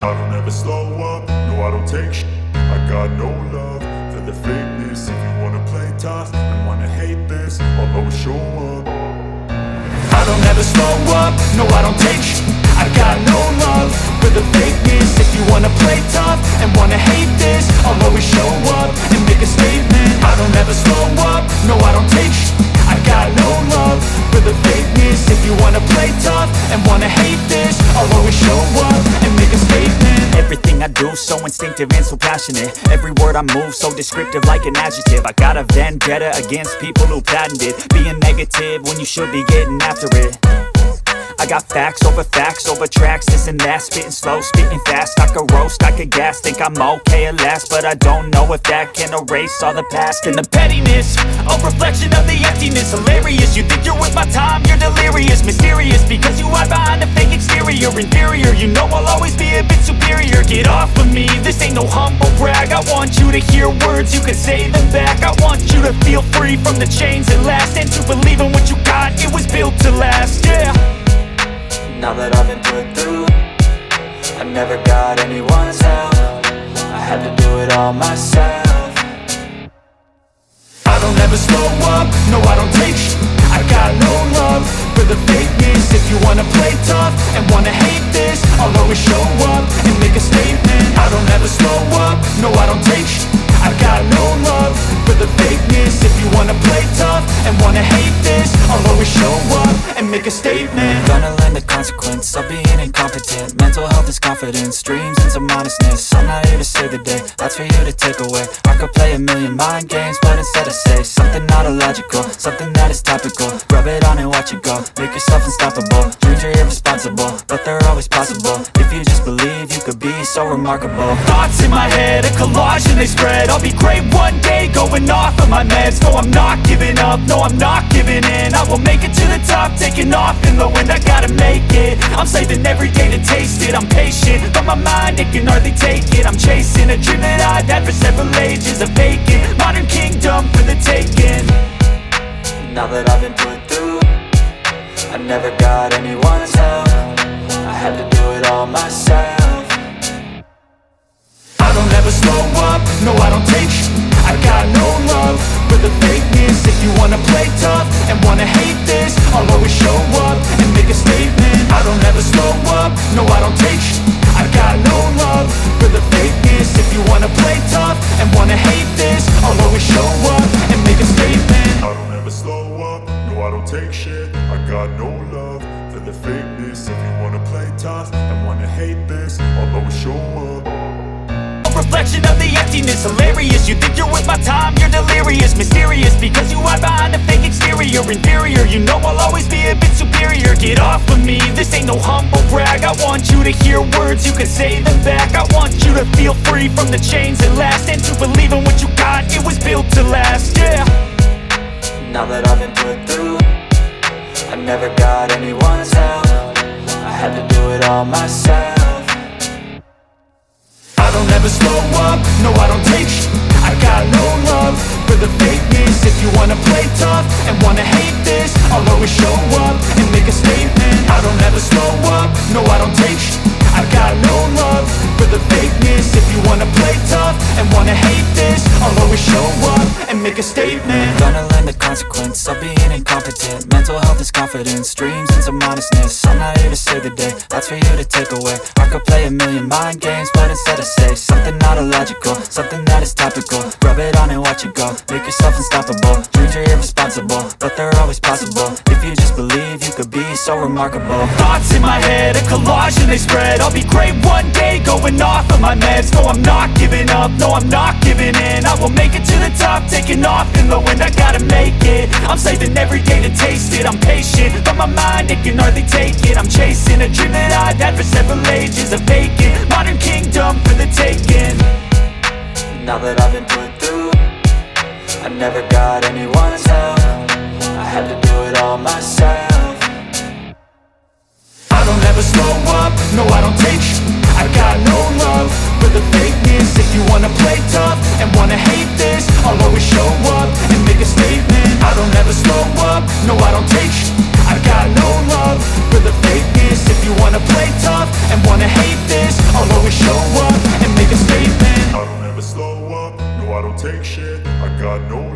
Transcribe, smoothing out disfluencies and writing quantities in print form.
I don't ever slow up, no I don't take shit. I got no love for the fakeness. If you wanna play tough and wanna hate this, I'll always show up. I don't ever slow up, no I don't take shit. I got no love for the fakeness. If you wanna play tough and wanna hate this, I'll always show up and make a statement. I don't ever slow up, no I don't take shit. I got no love for the fakeness. If you wanna play tough and wanna hate this, I'll always show up and make a statement. Everything I do so instinctive and so passionate. Every word I move so descriptive like an adjective. I got a vendetta against people who patented being negative when you should be getting after it. I got facts over tracks, this and that. Spitting slow, spitting fast. I could roast, I could gas. Think I'm okay at last, but I don't know if that can erase all the past. And the pettiness, a reflection of the emptiness. Hilarious, you think you're worth my time, you're delirious. Mysterious, because you hide behind a fake exterior. Inferior, you know I'll always be a bit superior. Get off of me, this ain't no humble brag. I want you to hear words, you can say them back. I want you to feel free from the chains that last, and to believe in what you got, it was built to last, yeah. Now that I've been put through, I never got anyone's help. I had to do it all myself. I don't ever slow up, no I don't take shit. I got no love for the fakeness. If you wanna play tough and wanna hate this, I'll always show up and make a statement. I don't ever slow up, no I don't take shit. I got no love for the fakeness. If you wanna play tough and wanna hate this, I'll always show up and make a statement. Gonna learn the consequence of being incompetent. Mental health is confidence, dreams and some honestness. I'm not here to save the day, that's for you to take away. I could play a million mind games, but instead I say something not illogical, something that is topical. Rub it on and watch it go, make yourself unstoppable. Dreams are irresponsible, but they're always possible. If you just believe, you could be so remarkable. Thoughts in my head, a collage and they spread. I'll be great one day, going off of my meds. No, I'm not giving up, no, I'm not giving in. I will make it to the top, taking off in the wind. I gotta make it, I'm saving every day to taste it. I'm patient, but my mind, it can hardly take it. I'm chasing a dream that I've had for several ages. A vacant, modern kingdom for the taking. Now that I've been put through, I never got anyone's help. I had to do it all myself. I don't ever slow up, no I don't take shit. I got no love for the fakeness. If you wanna play tough and wanna hate this, I'll always show up and make a statement. I don't ever slow up, no I don't take shit. I got no love for the fakeness. If you wanna play tough and wanna hate this, I'll always show up and make a statement. I don't ever slow up, no I don't take shit. I got no love for the fakeness. If you wanna play tough and wanna hate this, I'll always show up. Reflection of the emptiness, hilarious. You think you're worth my time, you're delirious. Mysterious, because you hide behind a fake exterior. Inferior, you know I'll always be a bit superior. Get off of me, this ain't no humble brag. I want you to hear words, you can say them back. I want you to feel free from the chains that last, and to believe in what you got, it was built to last, yeah. Now that I've been put through, I never got anyone's help. I had to do it all myself. I don't ever slow up, no I don't take shit. I got no love for the fakeness. If you wanna play tough and wanna hate this, I'll always show up and make a statement. I don't ever slow up, no I don't take shit. I got no love for the fakeness. If you wanna play tough and wanna hate this, I'll always show up and make a statement. Gonna learn the consequence of being incompetent. Mental health is confidence, dreams and some honestness. I'm not here to save the day, that's for you to take away. I could play a million mind games, but instead I say something not illogical, something that is topical. Rub it on and watch it go, make yourself unstoppable. Dreams are irresponsible, but they're always possible. If you just believe, you could be so remarkable. Thoughts in my head, a collage and they spread. I'll be great one day, going off of my meds. No, I'm not giving up, no, I'm not giving in. I will make it to the top, taking off in the wind. I gotta make it, I'm saving every day to taste it. I'm patient, but my mind, it can hardly take it. I'm chasing a dream that I've had for several ages. A vacant, modern kingdom for the taking. Now that I've been put through, I never got anyone's help. I had to do it all myself. I don't ever slow up, no I don't take shit. I got no love for the fakeness. If you wanna play tough and wanna hate this, I'll always show up and make a statement. I don't ever slow up, no I don't take shit. I got no love for the fakeness. If you wanna play tough and wanna hate this, I'll always show up and make a statement. I don't ever slow up, no I don't take shit. I got no